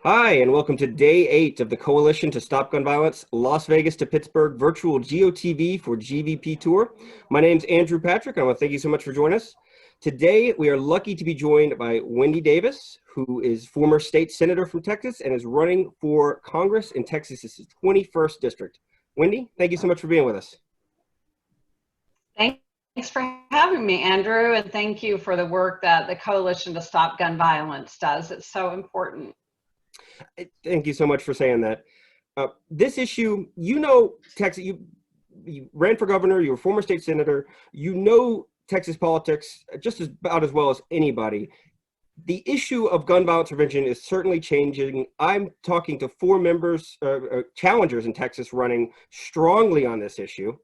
Hi, and welcome to day 8 of the Coalition to Stop Gun Violence, Las Vegas to Pittsburgh virtual GOTV for GVP Tour. My name's Andrew Patrick. I want to thank you so much for joining us. Today, we are lucky to be joined by Wendy Davis, who is former state senator from Texas and is running for Congress in Texas's 21st district. Wendy, thank you so much for being with us. Thanks for having me, Andrew, and thank you for the work that the Coalition to Stop Gun Violence does. It's so important. Thank you so much for saying that. This issue, you know, Texas, you ran for governor, you were a former state senator, you know Texas politics just about as well as anybody. The issue of gun violence prevention is certainly changing. I'm talking to 4 members, challengers in Texas running strongly on this issue.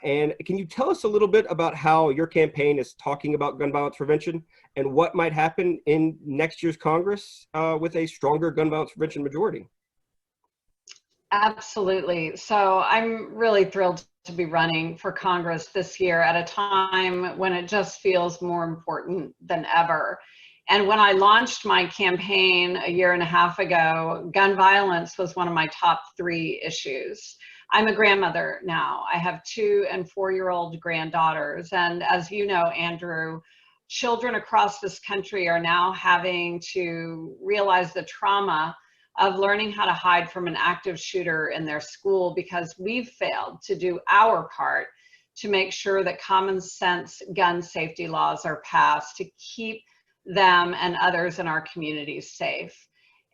And can you tell us a little bit about how your campaign is talking about gun violence prevention and what might happen in next year's Congress with a stronger gun violence prevention majority? Absolutely. So I'm really thrilled to be running for Congress this year at a time when it just feels more important than ever. And when I launched my campaign a year and a half ago, gun violence was one of my top 3 issues. I'm a grandmother now. I have 2- and 4-year-old granddaughters. And as you know, Andrew, children across this country are now having to realize the trauma of learning how to hide from an active shooter in their school because we've failed to do our part to make sure that common sense gun safety laws are passed to keep them and others in our communities safe.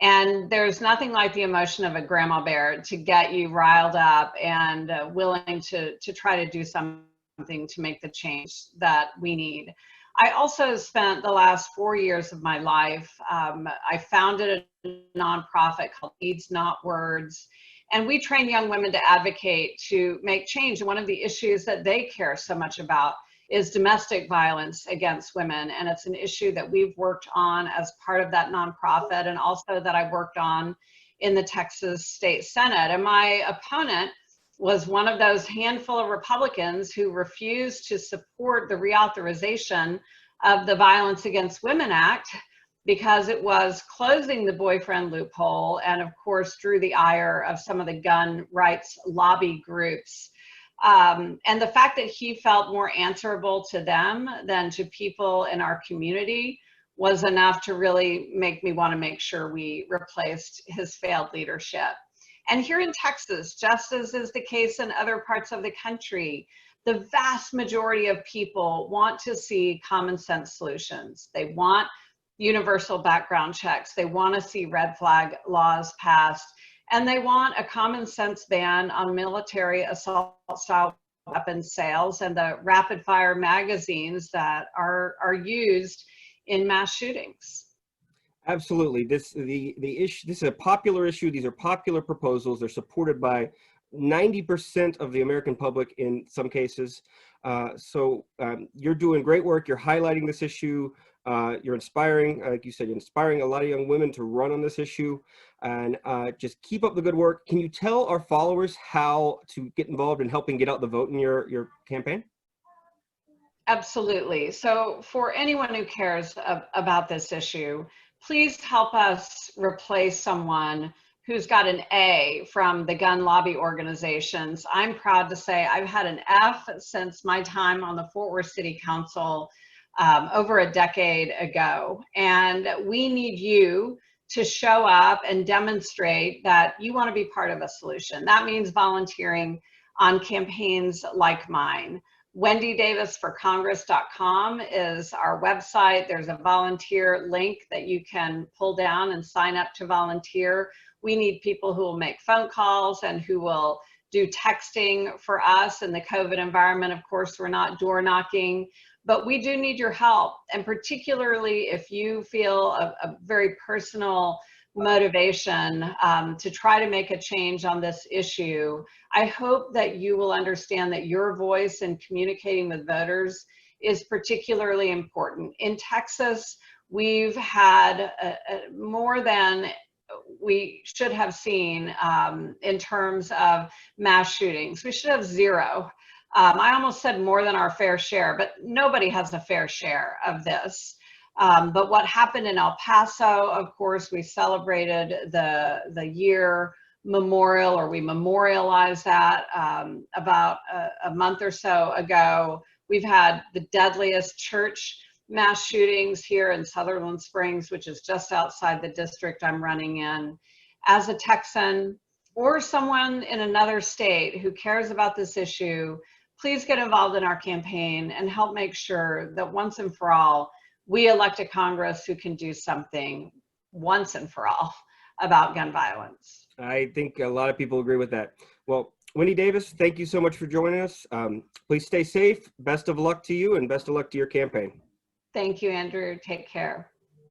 And there's nothing like the emotion of a grandma bear to get you riled up and willing to try to do something to make the change that we need. I also spent the last 4 years of my life, I founded a nonprofit called Deeds Not Words, and we train young women to advocate to make change. And one of the issues that they care so much about is domestic violence against women. And it's an issue that we've worked on as part of that nonprofit and also that I worked on in the Texas State Senate. And my opponent was one of those handful of Republicans who refused to support the reauthorization of the Violence Against Women Act because it was closing the boyfriend loophole and of course drew the ire of some of the gun rights lobby groups. And the fact that he felt more answerable to them than to people in our community was enough to really make me want to make sure we replaced his failed leadership. And here in Texas, just as is the case in other parts of the country, the vast majority of people want to see common sense solutions. They want universal background checks. They want to see red flag laws passed. And they want a common sense ban on military assault style weapon sales and the rapid fire magazines that are used in mass shootings. Absolutely. The issue, this is a popular issue. These are popular proposals. They're supported by 90% of the American public in some cases. So you're doing great work. You're highlighting this issue. You're inspiring, like you said, you're inspiring a lot of young women to run on this issue, and just keep up the good work. Can you tell our followers how to get involved in helping get out the vote in your campaign? Absolutely. So for anyone who cares about this issue, please help us replace someone who's got an A from the gun lobby organizations. I'm proud to say I've had an F since my time on the Fort Worth City Council over a decade ago. And we need you to show up and demonstrate that you want to be part of a solution. That means volunteering on campaigns like mine. WendyDavisForCongress.com is our website. There's a volunteer link that you can pull down and sign up to volunteer. We need people who will make phone calls and who will do texting for us in the COVID environment. Of course, we're not door knocking, but we do need your help. And particularly if you feel a very personal motivation to try to make a change on this issue, I hope that you will understand that your voice in communicating with voters is particularly important. In Texas, we've had more than we should have seen in terms of mass shootings. We should have 0. I almost said more than our fair share, but nobody has a fair share of this. But what happened in El Paso, of course, we celebrated the year memorial, or we memorialized that about a month or so ago. We've had the deadliest church mass shootings here in Sutherland Springs, which is just outside the district I'm running in. As a Texan or someone in another state who cares about this issue, please get involved in our campaign and help make sure that once and for all, we elect a Congress who can do something once and for all about gun violence. I think a lot of people agree with that. Well, Wendy Davis, thank you so much for joining us. Please stay safe. Best of luck to you, and best of luck to your campaign. Thank you, Andrew. Take care.